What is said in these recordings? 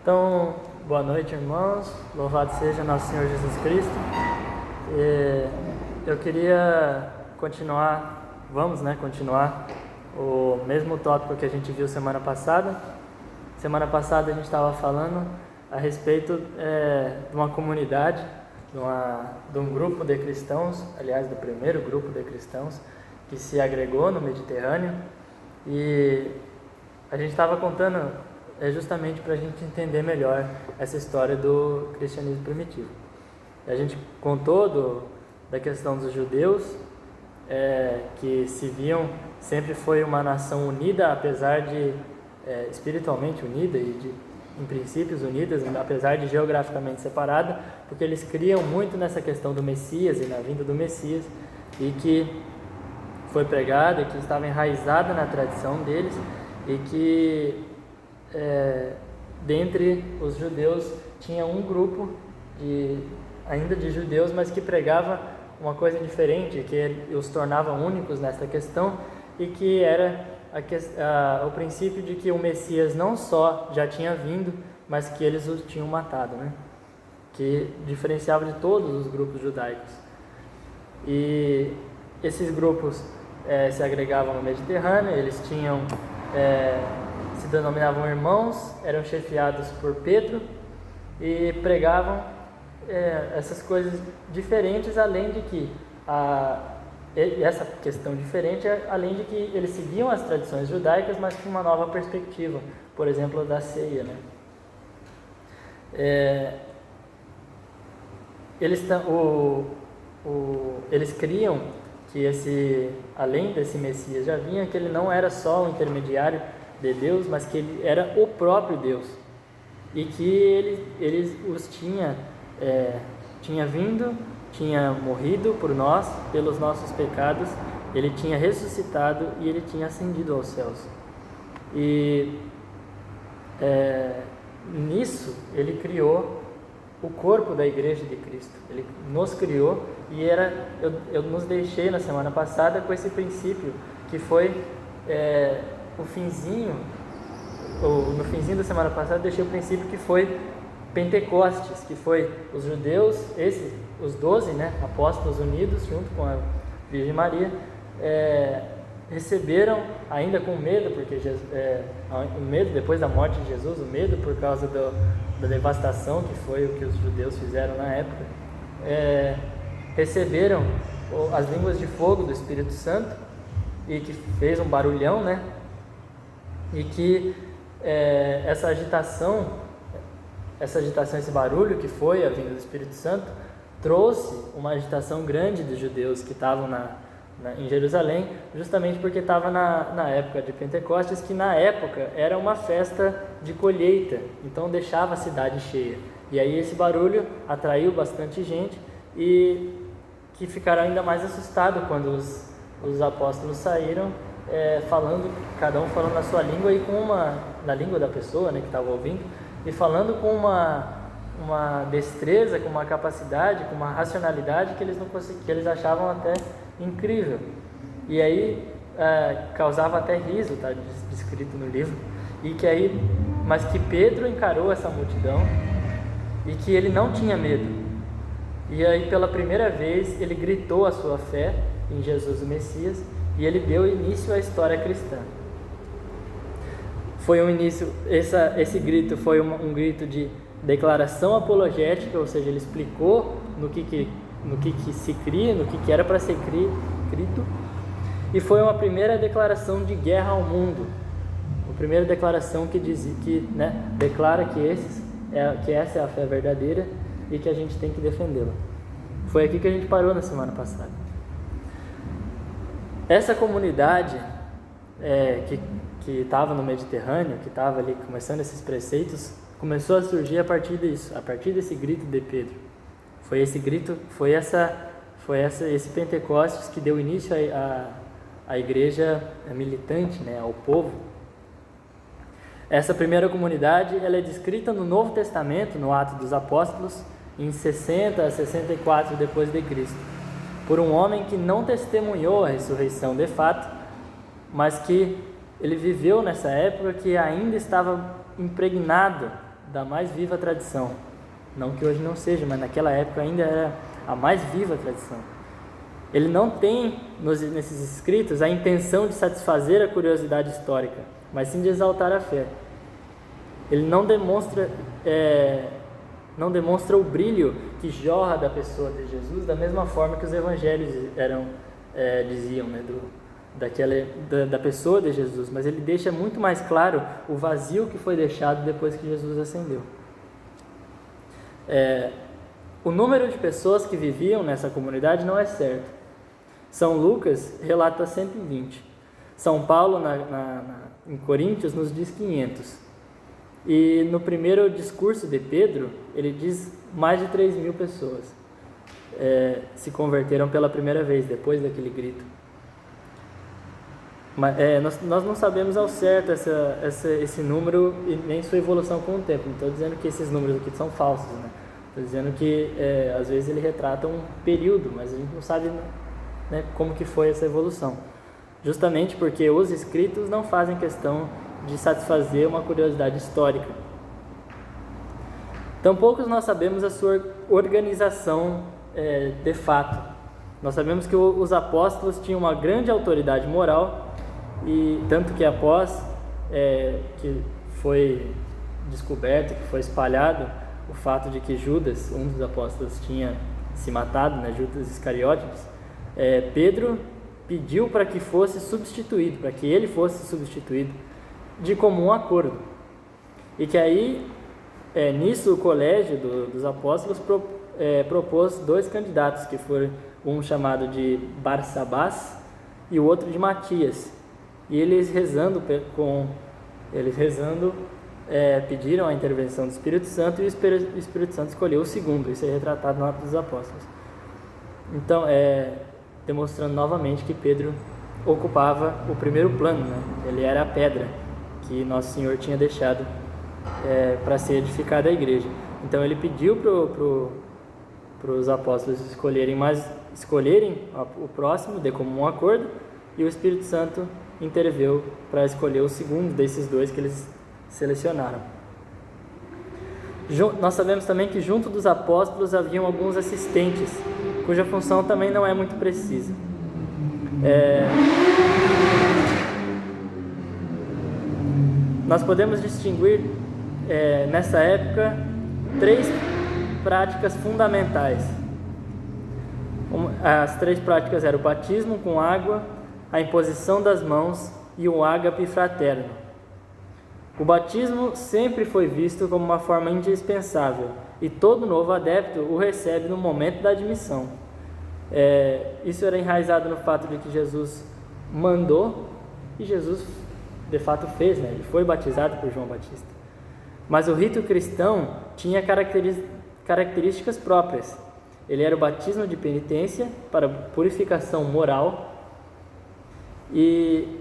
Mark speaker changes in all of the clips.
Speaker 1: Então, boa noite, irmãos. Louvado seja nosso Senhor Jesus Cristo. Eu queria continuar o mesmo tópico que a gente viu semana passada. Semana passada a gente estava falando a respeito de uma comunidade, de um grupo de cristãos, aliás, do primeiro grupo de cristãos que se agregou no Mediterrâneo. E a gente estava contando justamente para a gente entender melhor essa história do cristianismo primitivo. A gente contou da questão dos judeus, que se viam, sempre foi uma nação unida, apesar de espiritualmente unida e em princípios unidas, apesar de geograficamente separada, porque eles criam muito nessa questão do Messias e na vinda do Messias, e que foi pregada e que estava enraizada na tradição deles, e que dentre os judeus tinha um grupo ainda de judeus, mas que pregava uma coisa diferente, que os tornava únicos nessa questão, e que era o princípio de que o Messias não só já tinha vindo, mas que eles o tinham matado, né? Que diferenciava de todos os grupos judaicos. E esses grupos se agregavam no Mediterrâneo, eles se denominavam irmãos, eram chefiados por Pedro e pregavam essas coisas diferentes, além de que essa questão diferente, além de que eles seguiam as tradições judaicas, mas com uma nova perspectiva, por exemplo, da ceia, né? Eles criam que além desse Messias já vinha, que ele não era só um intermediário de Deus, mas que ele era o próprio Deus, e que ele os tinha vindo, tinha morrido por nós, pelos nossos pecados, ele tinha ressuscitado e ele tinha ascendido aos céus. E nisso ele criou o corpo da Igreja de Cristo. Ele nos criou, e eu nos deixei na semana passada com esse princípio, que foi no finzinho da semana passada, deixei o princípio que foi Pentecostes, que foi os judeus, os 12, né, apóstolos unidos junto com a Virgem Maria, receberam, ainda com medo, porque o medo depois da morte de Jesus, o medo por causa da devastação que foi o que os judeus fizeram na época, receberam as línguas de fogo do Espírito Santo, e que fez um barulhão, né? E que essa agitação, esse barulho que foi a vinda do Espírito Santo, trouxe uma agitação grande dos judeus que estavam em Jerusalém, justamente porque estava na época de Pentecostes, que na época era uma festa de colheita, então deixava a cidade cheia. E aí esse barulho atraiu bastante gente, e que ficaram ainda mais assustados quando os apóstolos saíram, cada um falando na sua língua, e na língua da pessoa, né, que estava ouvindo, e falando com uma destreza, com uma capacidade, com uma racionalidade que eles achavam até incrível. E aí causava até riso, está descrito no livro, mas que Pedro encarou essa multidão e que ele não tinha medo. E aí, pela primeira vez, ele gritou a sua fé em Jesus o Messias, e ele deu início à história cristã. Foi um início, esse grito foi um grito de declaração apologética, ou seja, ele explicou no que se cria, no que era para ser cristo, e foi uma primeira declaração de guerra ao mundo, a primeira declaração que declara que essa é a fé verdadeira e que a gente tem que defendê-la. Foi aqui que a gente parou na semana passada. Essa comunidade que estava no Mediterrâneo, que estava ali começando esses preceitos, começou a surgir a partir disso, a partir desse grito de Pedro. Foi esse grito, esse Pentecostes que deu início à igreja militante, né, ao povo. Essa primeira comunidade, ela é descrita no Novo Testamento, no Atos dos Apóstolos, em 60 a 64 depois de Cristo, por um homem que não testemunhou a ressurreição de fato, mas que ele viveu nessa época, que ainda estava impregnado da mais viva tradição. Não que hoje não seja, mas naquela época ainda era a mais viva tradição. Ele não tem nesses escritos a intenção de satisfazer a curiosidade histórica, mas sim de exaltar a fé. Ele não demonstra o brilho que jorra da pessoa de Jesus da mesma forma que os evangelhos diziam, né, da pessoa de Jesus, mas ele deixa muito mais claro o vazio que foi deixado depois que Jesus ascendeu. O número de pessoas que viviam nessa comunidade não é certo. São Lucas relata 120. São Paulo, em Coríntios, nos diz 500. E no primeiro discurso de Pedro, ele diz mais de 3.000 pessoas se converteram pela primeira vez, depois daquele grito. Mas, nós não sabemos ao certo esse número e nem sua evolução com o tempo. Não estou dizendo que esses números aqui são falsos, né? Estou dizendo que às vezes ele retrata um período, mas a gente não sabe, né, como que foi essa evolução. Justamente porque os escritos não fazem questão de satisfazer uma curiosidade histórica. Tampouco nós sabemos a sua organização de fato. Nós sabemos que os apóstolos tinham uma grande autoridade moral, e tanto que após que foi descoberto, que foi espalhado o fato de que Judas, um dos apóstolos, tinha se matado, né, Judas Iscariotes, Pedro pediu para que fosse substituído, para que ele fosse substituído de comum acordo. E que aí, nisso, o colégio dos apóstolos propôs 2 candidatos, que foram um chamado de Barsabás e o outro de Matias. E eles rezando, pediram a intervenção do Espírito Santo, e o Espírito Santo escolheu o segundo. Isso é retratado no Atos dos Apóstolos. Então, demonstrando novamente que Pedro ocupava o primeiro plano, né? Ele era a pedra que Nosso Senhor tinha deixado para ser edificada a igreja. Então ele pediu para os apóstolos escolherem o próximo de comum acordo, e o Espírito Santo interveio para escolher o segundo desses 2 que eles selecionaram. Nós sabemos também que junto dos apóstolos haviam alguns assistentes, cuja função também não é muito precisa. Nós podemos distinguir nessa época 3 práticas fundamentais. As 3 práticas eram o batismo com água, a imposição das mãos e o ágape fraterno. O batismo sempre foi visto como uma forma indispensável, e todo novo adepto o recebe no momento da admissão. Isso era enraizado no fato de que Jesus mandou, e Jesus de fato fez, né? Ele foi batizado por João Batista. Mas o rito cristão tinha características próprias. Ele era o batismo de penitência para purificação moral e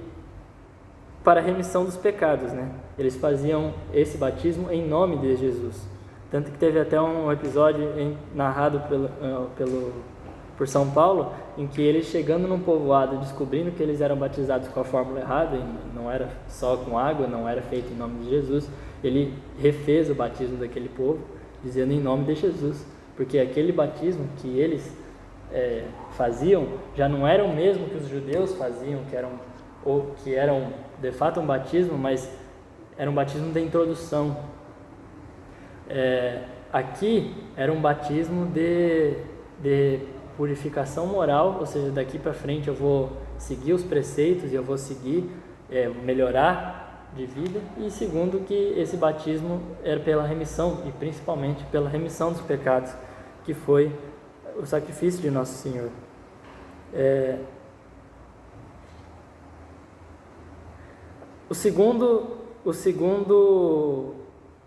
Speaker 1: para a remissão dos pecados, né? Eles faziam esse batismo em nome de Jesus. Tanto que teve até um episódio narrado por São Paulo, em que eles, chegando num povoado, descobrindo que eles eram batizados com a fórmula errada, e não era só com água, não era feito em nome de Jesus, ele refez o batismo daquele povo, dizendo em nome de Jesus, porque aquele batismo que eles faziam já não era o mesmo que os judeus faziam, que eram de fato um batismo, mas era um batismo de introdução. Aqui era um batismo de purificação moral, ou seja, daqui para frente eu vou seguir os preceitos e eu vou seguir, melhorar de vida. E segundo, que esse batismo era pela remissão, e principalmente pela remissão dos pecados, que foi o sacrifício de Nosso Senhor. A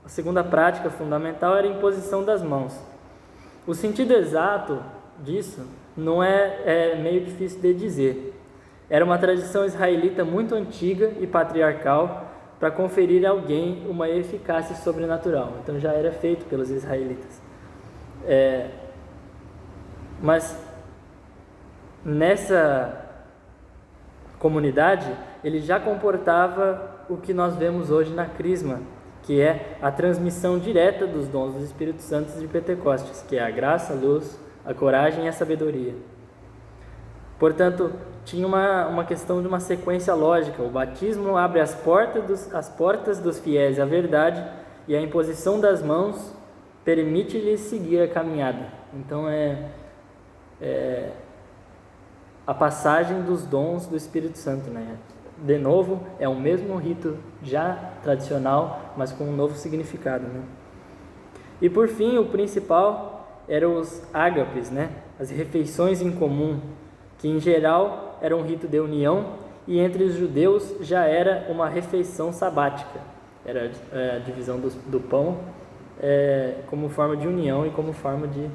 Speaker 1: segunda prática fundamental era a imposição das mãos. O sentido exato disso não é meio difícil de dizer. Era uma tradição israelita muito antiga e patriarcal para conferir a alguém uma eficácia sobrenatural. Então já era feito pelos israelitas. Mas nessa comunidade ele já comportava o que nós vemos hoje na Crisma, que é a transmissão direta dos dons dos Espíritos Santos de Pentecostes, que é a graça, a luz, a coragem e a sabedoria. Portanto, tinha uma questão de uma sequência lógica. O batismo abre as portas dos fiéis à verdade e a imposição das mãos permite-lhes seguir a caminhada. Então, a passagem dos dons do Espírito Santo, né? De novo, é o mesmo rito já tradicional, mas com um novo significado, né? E por fim, o principal eram os ágapes, né? As refeições em comum, que em geral era um rito de união, e entre os judeus já era uma refeição sabática. Era a divisão do pão como forma de união e como forma de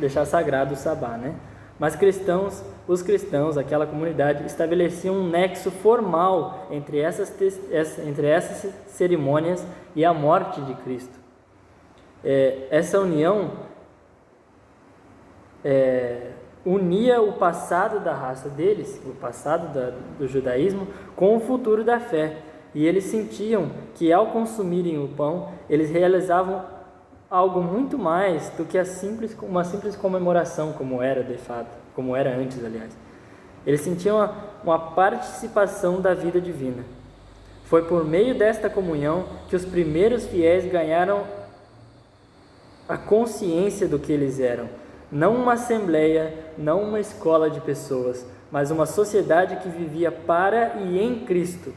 Speaker 1: deixar sagrado o sabá, né? Mas os cristãos, aquela comunidade, estabeleciam um nexo formal entre essas cerimônias e a morte de Cristo. Essa união unia o passado da raça deles, o passado do judaísmo, com o futuro da fé. E eles sentiam que, ao consumirem o pão, eles realizavam algo muito mais do que uma simples comemoração, como era de fato, como era antes, aliás. Eles sentiam uma participação da vida divina. Foi por meio desta comunhão que os primeiros fiéis ganharam a consciência do que eles eram. Não uma assembleia, não uma escola de pessoas, mas uma sociedade que vivia para e em Cristo.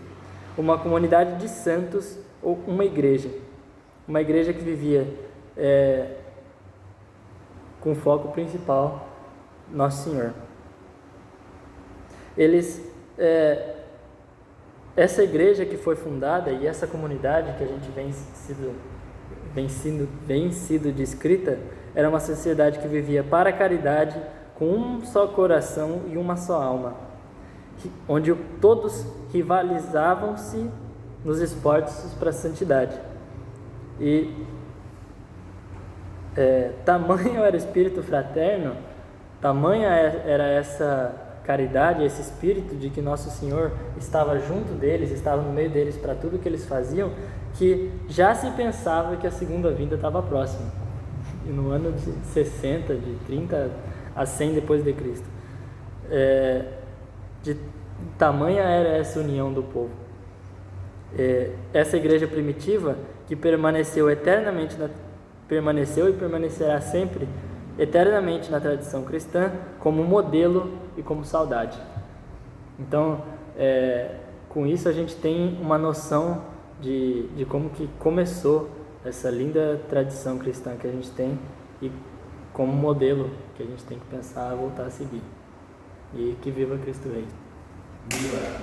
Speaker 1: Uma comunidade de santos ou uma igreja. Uma igreja que vivia com foco principal, Nosso Senhor. Essa igreja que foi fundada e essa comunidade que a gente vem sido descrita, era uma sociedade que vivia para a caridade, com um só coração e uma só alma, onde todos rivalizavam-se nos esforços para a santidade. E tamanho era o espírito fraterno, tamanha era essa caridade, esse espírito de que Nosso Senhor estava junto deles, estava no meio deles para tudo que eles faziam, que já se pensava que a segunda vinda estava próxima. E no ano de 60, de 30 a 100 depois de Cristo. De tamanha era essa união do povo. Essa igreja primitiva, que permaneceu e permanecerá sempre eternamente na tradição cristã, como modelo e como saudade. Então, com isso a gente tem uma noção de como que começou essa linda tradição cristã que a gente tem e como modelo que a gente tem que pensar voltar a seguir. E que viva Cristo Rei! Viva!